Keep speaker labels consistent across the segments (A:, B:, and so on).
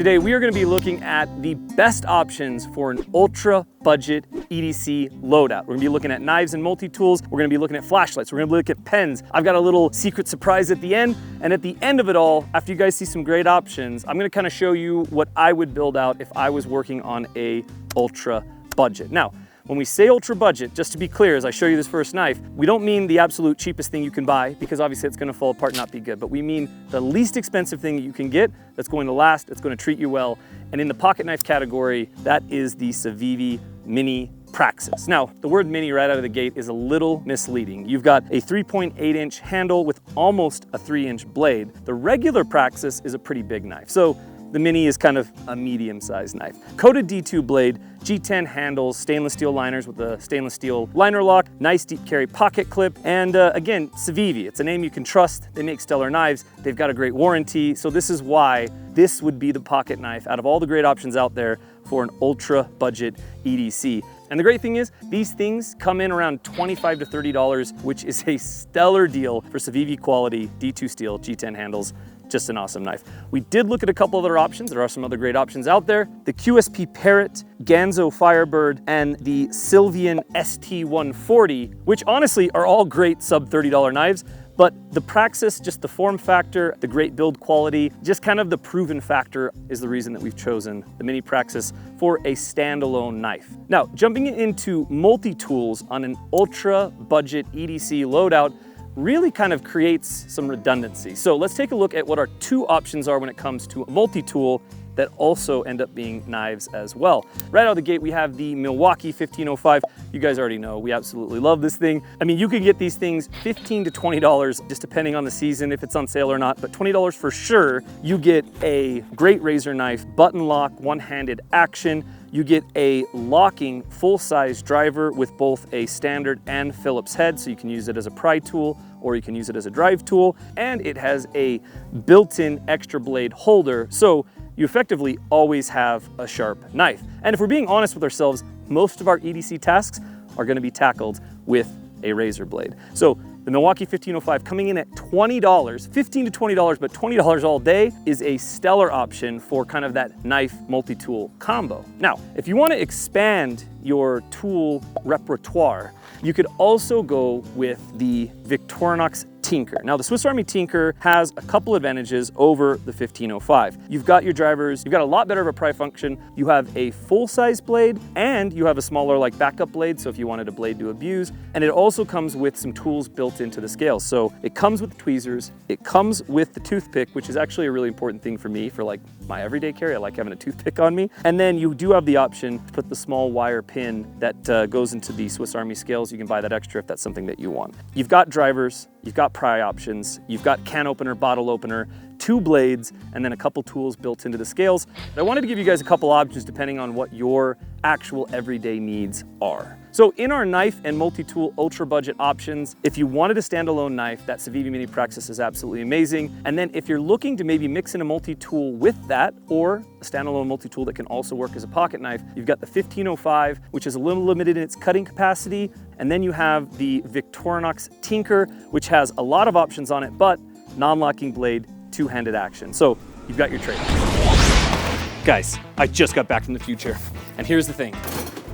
A: Today we are going to be looking at the best options for an ultra budget EDC loadout. We're going to be looking at knives and multi-tools. We're going to be looking at flashlights. We're going to look at pens. I've got a little secret surprise at the end. And at the end of it all, after you guys see some great options, I'm going to kind of show you what I would build out if I was working on a ultra budget. Now, when we say ultra budget, just to be clear, as I show you this first knife, we don't mean the absolute cheapest thing you can buy, because obviously it's gonna fall apart and not be good, but we mean the least expensive thing that you can get that's going to last, that's gonna treat you well. And in the pocket knife category, that is the Civivi Mini Praxis. Now, the word mini right out of the gate is a little misleading. You've got a 3.8-inch handle with almost a 3-inch blade. The regular Praxis is a pretty big knife. So the Mini is kind of a medium-sized knife. Coated D2 blade, G10 handles, stainless steel liners with a stainless steel liner lock, nice deep carry pocket clip, and again, Civivi. It's a name you can trust. They make stellar knives. They've got a great warranty. So this is why this would be the pocket knife out of all the great options out there for an ultra budget EDC. And the great thing is, these things come in around $25 to $30, which is a stellar deal for Civivi quality D2 steel G10 handles. Just an awesome knife. We did look at a couple other options. There are some other great options out there. The QSP Parrot, Ganzo Firebird, and the Sylvian ST140, which honestly are all great sub $30 knives. But the Praxis, just the form factor, the great build quality, just kind of the proven factor is the reason that we've chosen the Mini Praxis for a standalone knife. Now, jumping into multi-tools on an ultra budget EDC loadout really kind of creates some redundancy. So let's take a look at what our two options are when it comes to a multi-tool that also end up being knives as well. Right out of the gate, we have the Milwaukee 1505. You guys already know, we absolutely love this thing. I mean, you can get these things $15 to $20, just depending on the season, if it's on sale or not, but $20 for sure. You get a great razor knife, button lock, one-handed action. You get a locking full-size driver with both a standard and Phillips head, so you can use it as a pry tool or you can use it as a drive tool. And it has a built-in extra blade holder, so you effectively always have a sharp knife. And if we're being honest with ourselves, most of our EDC tasks are gonna be tackled with a razor blade. So the Milwaukee 1505 coming in at $20, $15 to $20, but $20 all day is a stellar option for kind of that knife multi-tool combo. Now, if you want to expand your tool repertoire, you could also go with the Victorinox Tinker. Now, the Swiss Army Tinker has a couple advantages over the 1505. You've got your drivers, you've got a lot better of a pry function, you have a full-size blade, and you have a smaller like backup blade, so if you wanted a blade to abuse, and it also comes with some tools built into the scale. So it comes with the tweezers, it comes with the toothpick, which is actually a really important thing for me for like my everyday carry. I like having a toothpick on me. And then you do have the option to put the small wire pin that goes into the Swiss Army scales. You can buy that extra if that's something that you want. You've got drivers, you've got pry options, you've got can opener, bottle opener, 2 blades, and then a couple tools built into the scales. But I wanted to give you guys a couple options depending on what your actual everyday needs are. So in our knife and multi-tool ultra budget options, if you wanted a standalone knife, that Civivi Mini Praxis is absolutely amazing. And then if you're looking to maybe mix in a multi-tool with that, or a standalone multi-tool that can also work as a pocket knife, you've got the 1505, which is a little limited in its cutting capacity. And then you have the Victorinox Tinker, which has a lot of options on it, but non-locking blade, two-handed action. So you've got your trade-off. Guys, I just got back from the future. And here's the thing.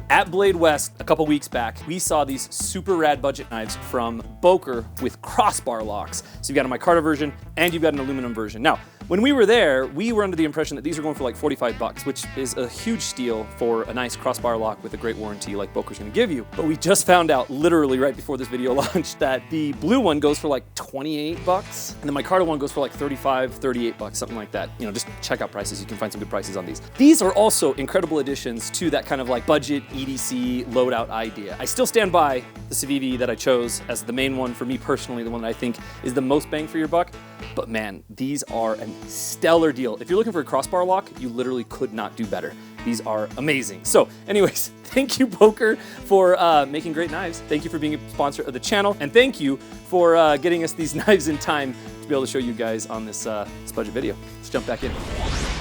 A: At Blade West a couple weeks back, we saw these super rad budget knives from Boker with crossbar locks. So you've got a micarta version and you've got an aluminum version. Now, when we were there, we were under the impression that these are going for like 45 bucks, which is a huge steal for a nice crossbar lock with a great warranty like Boker's gonna give you. But we just found out literally right before this video launched that the blue one goes for like 28 bucks and the micarta one goes for like 35, 38 bucks, something like that. You know, just check out prices. You can find some good prices on these. These are also incredible additions to that kind of like budget EDC loadout idea. I still stand by the Civivi that I chose as the main one for me personally, the one that I think is the most bang for your buck. But man, these are a stellar deal. If you're looking for a crossbar lock, you literally could not do better. These are amazing. So anyways, thank you, Boker, for making great knives. Thank you for being a sponsor of the channel. And thank you for getting us these knives in time to be able to show you guys on this budget video. Let's jump back in.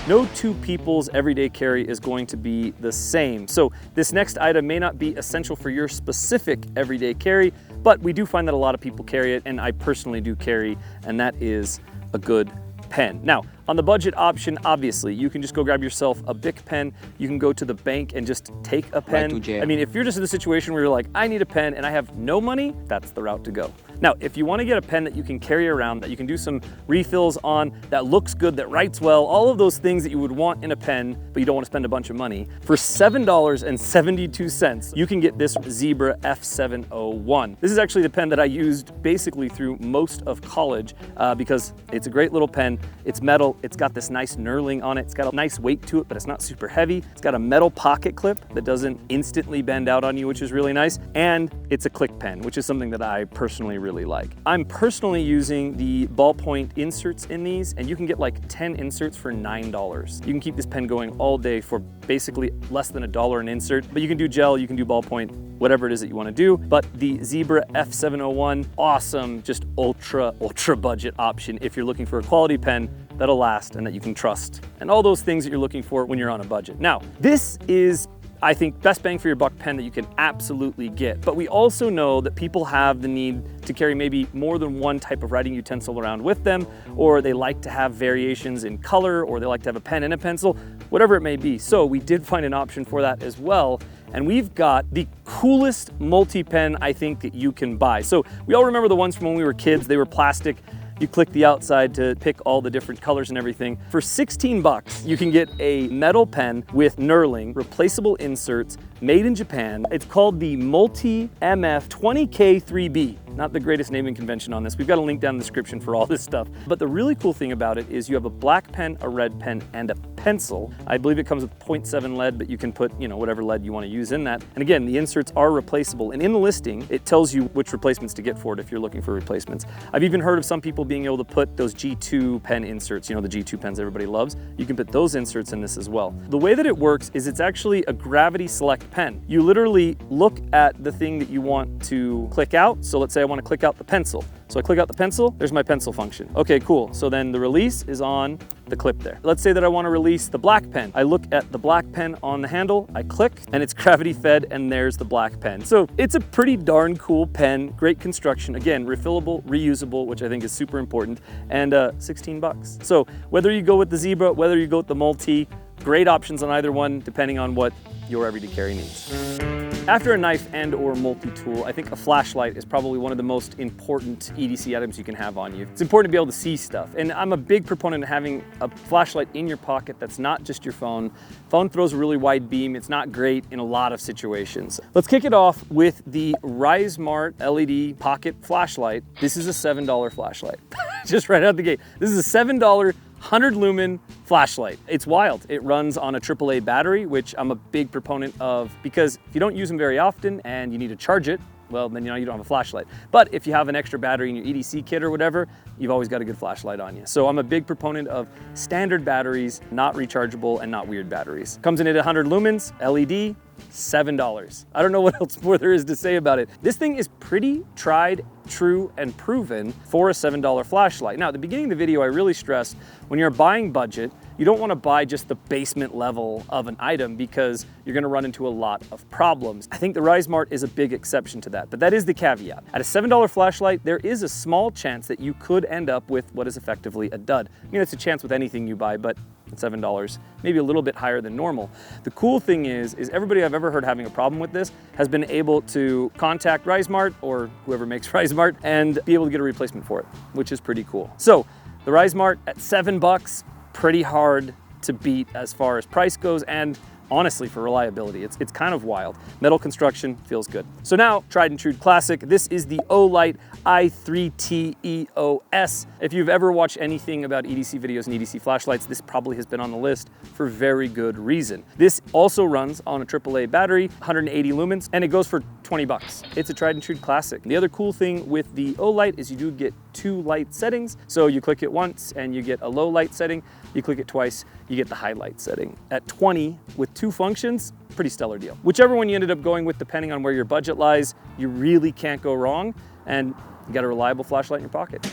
A: No two people's everyday carry is going to be the same. So this next item may not be essential for your specific everyday carry, but we do find that a lot of people carry it, and I personally do carry, and that is a good pen. Now, On the budget option, obviously, you can just go grab yourself a Bic pen. You can go to the bank and just take a pen. I mean, if you're just in a situation where you're like, I need a pen and I have no money, that's the route to go. Now, if you want to get a pen that you can carry around, that you can do some refills on, that looks good, that writes well, all of those things that you would want in a pen, but you don't want to spend a bunch of money, for $7.72, you can get this Zebra F701. This is actually the pen that I used basically through most of college because it's a great little pen. It's metal. It's got this nice knurling on it. It's got a nice weight to it, but it's not super heavy. It's got a metal pocket clip that doesn't instantly bend out on you, which is really nice. And it's a click pen, which is something that I personally really like. I'm personally using the ballpoint inserts in these, and you can get like 10 inserts for $9. You can keep this pen going all day for basically less than $1 an insert, but you can do gel, you can do ballpoint, whatever it is that you want to do. But the Zebra F701, awesome, just ultra budget option if you're looking for a quality pen that'll last and that you can trust, and all those things that you're looking for when you're on a budget. Now, this is, I think, best bang for your buck pen that you can absolutely get. But we also know that people have the need to carry maybe more than one type of writing utensil around with them, or they like to have variations in color, or they like to have a pen and a pencil, whatever it may be. So we did find an option for that as well. And we've got the coolest multi-pen I think that you can buy. So we all remember the ones from when we were kids. They were plastic. You click the outside to pick all the different colors and everything. For 16 bucks, you can get a metal pen with knurling, replaceable inserts, made in Japan. It's called the Multi-MF 20K3B. Not the greatest naming convention on this. We've got a link down in the description for all this stuff. But the really cool thing about it is you have a black pen, a red pen, and a pencil. I believe it comes with 0.7 lead, but you can put, whatever lead you want to use in that. And again, the inserts are replaceable. And in the listing, it tells you which replacements to get for it if you're looking for replacements. I've even heard of some people being able to put those G2 pen inserts, the G2 pens everybody loves. You can put those inserts in this as well. The way that it works is it's actually a gravity select pen. You literally look at the thing that you want to click out. So let's say I want to click out the pencil. So I click out the pencil, there's my pencil function. Okay, cool. So then the release is on the clip there. Let's say that I want to release the black pen. I look at the black pen on the handle, I click, and it's gravity fed, and there's the black pen. So it's a pretty darn cool pen, great construction. Again, refillable, reusable, which I think is super important, and 16 bucks. So whether you go with the Zebra, whether you go with the Multi, great options on either one, depending on what your everyday carry needs. After a knife and or multi-tool, I think a flashlight is probably one of the most important EDC items you can have on you. It's important to be able to see stuff. And I'm a big proponent of having a flashlight in your pocket that's not just your phone. Phone throws a really wide beam. It's not great in a lot of situations. Let's kick it off with the Risemart LED pocket flashlight. This is a $7 flashlight, just right out the gate. This is a $7 100 lumen flashlight. It's wild. It runs on a AAA battery, which I'm a big proponent of because if you don't use them very often and you need to charge it, well, then you don't have a flashlight. But if you have an extra battery in your EDC kit or whatever, you've always got a good flashlight on you. So I'm a big proponent of standard batteries, not rechargeable and not weird batteries. Comes in at 100 lumens, LED, $7. I don't know what else more there is to say about it. This thing is pretty tried, true, and proven for a $7 flashlight. Now, at the beginning of the video, I really stressed when you're buying budget, you don't want to buy just the basement level of an item because you're going to run into a lot of problems. I think the Risemart is a big exception to that, but that is the caveat. At a $7 flashlight, there is a small chance that you could end up with what is effectively a dud. I mean, it's a chance with anything you buy, but at $7, maybe a little bit higher than normal. The cool thing is everybody I've ever heard having a problem with this has been able to contact Risemart or whoever makes Risemart and be able to get a replacement for it, which is pretty cool. So the Risemart at $7, pretty hard to beat as far as price goes, and honestly for reliability, it's kind of wild. Metal construction feels good. So now, tried and true classic, this is the Olight I3T EOS. If you've ever watched anything about EDC videos and EDC flashlights, this probably has been on the list for very good reason. This also runs on a AAA battery, 180 lumens, and it goes for 20 bucks. It's a tried and true classic. The other cool thing with the Olight is you do get 2 light settings. So you click it once and you get a low light setting. You click it twice, you get the high light setting. At 20 with 2 functions, pretty stellar deal. Whichever one you ended up going with, depending on where your budget lies, you really can't go wrong, and you got a reliable flashlight in your pocket.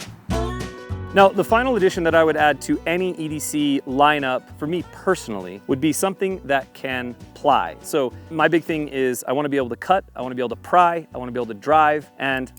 A: Now, the final addition that I would add to any EDC lineup, for me personally, would be something that can ply. So my big thing is I want to be able to cut, I want to be able to pry, I want to be able to drive, and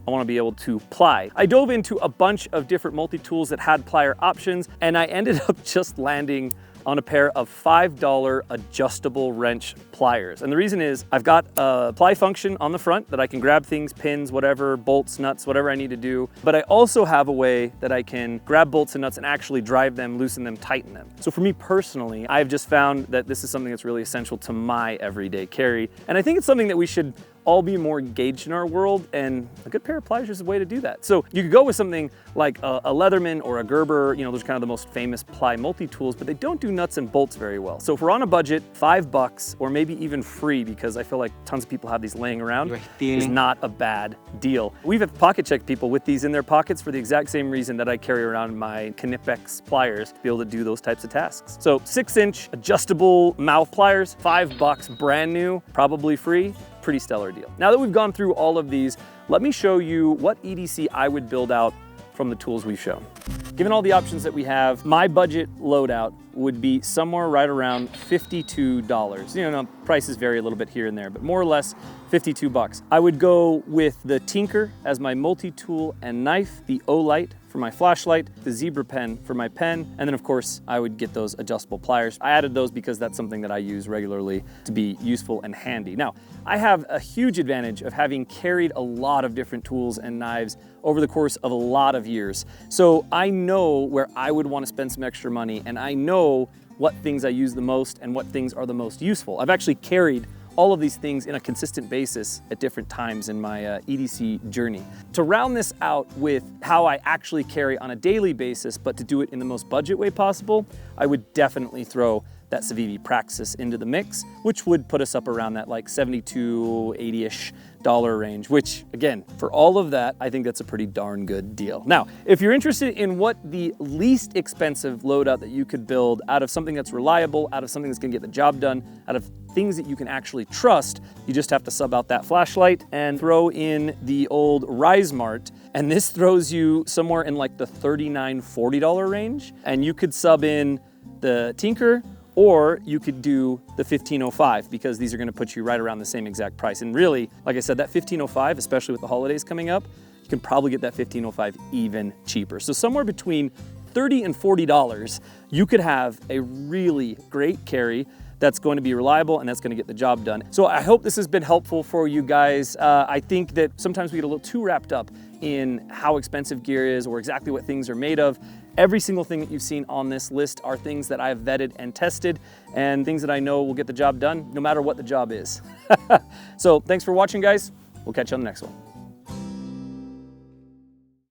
A: I want to be able to ply. I dove into a bunch of different multi-tools that had plier options, and I ended up just landing on a pair of $5 adjustable wrench pliers. And the reason is I've got a ply function on the front that I can grab things, pins, whatever, bolts, nuts, whatever I need to do. But I also have a way that I can grab bolts and nuts and actually drive them, loosen them, tighten them. So for me personally, I've just found that this is something that's really essential to my everyday carry. And I think it's something that we should all be more engaged in our world, and a good pair of pliers is a way to do that. So you could go with something like a Leatherman or a Gerber. You know, those are kind of the most famous ply multi-tools, but they don't do nuts and bolts very well. So if we're on a budget, $5 or maybe even free, because I feel like tons of people have these laying around, is not a bad deal. We've pocket checked people with these in their pockets for the exact same reason that I carry around my Knipex pliers to be able to do those types of tasks. So 6-inch adjustable mouth pliers, $5 brand new, probably free. Pretty stellar deal. Now that we've gone through all of these, let me show you what EDC I would build out from the tools we've shown. Given all the options that we have, my budget loadout would be somewhere right around $52. You know, prices vary a little bit here and there, but more or less $52. I would go with the Tinker as my multi-tool and knife, the Olight for my flashlight, the Zebra Pen for my pen, and then of course I would get those adjustable pliers. I added those because that's something that I use regularly to be useful and handy. Now, I have a huge advantage of having carried a lot of different tools and knives over the course of a lot of years. So I know where I would want to spend some extra money, and I know what things I use the most and what things are the most useful. I've actually carried all of these things in a consistent basis at different times in my EDC journey. To round this out with how I actually carry on a daily basis, but to do it in the most budget way possible, I would definitely throw that Civivi Praxis into the mix, which would put us up around that like $72, $80-ish range, which again, for all of that, I think that's a pretty darn good deal. Now, if you're interested in what the least expensive loadout that you could build out of something that's reliable, out of something that's gonna get the job done, out of things that you can actually trust, you just have to sub out that flashlight and throw in the old Risemart. And this throws you somewhere in like the $39, $40 range. And you could sub in the Tinker, or you could do the 1505, because these are gonna put you right around the same exact price. And really, like I said, that 1505, especially with the holidays coming up, you can probably get that 1505 even cheaper. So somewhere between $30 and $40, you could have a really great carry that's going to be reliable and that's going to get the job done. So I hope this has been helpful for you guys. I think that sometimes we get a little too wrapped up in how expensive gear is or exactly what things are made of. Every single thing that you've seen on this list are things that I've vetted and tested, and things that I know will get the job done no matter what the job is. So thanks for watching, guys. We'll catch you on the next one.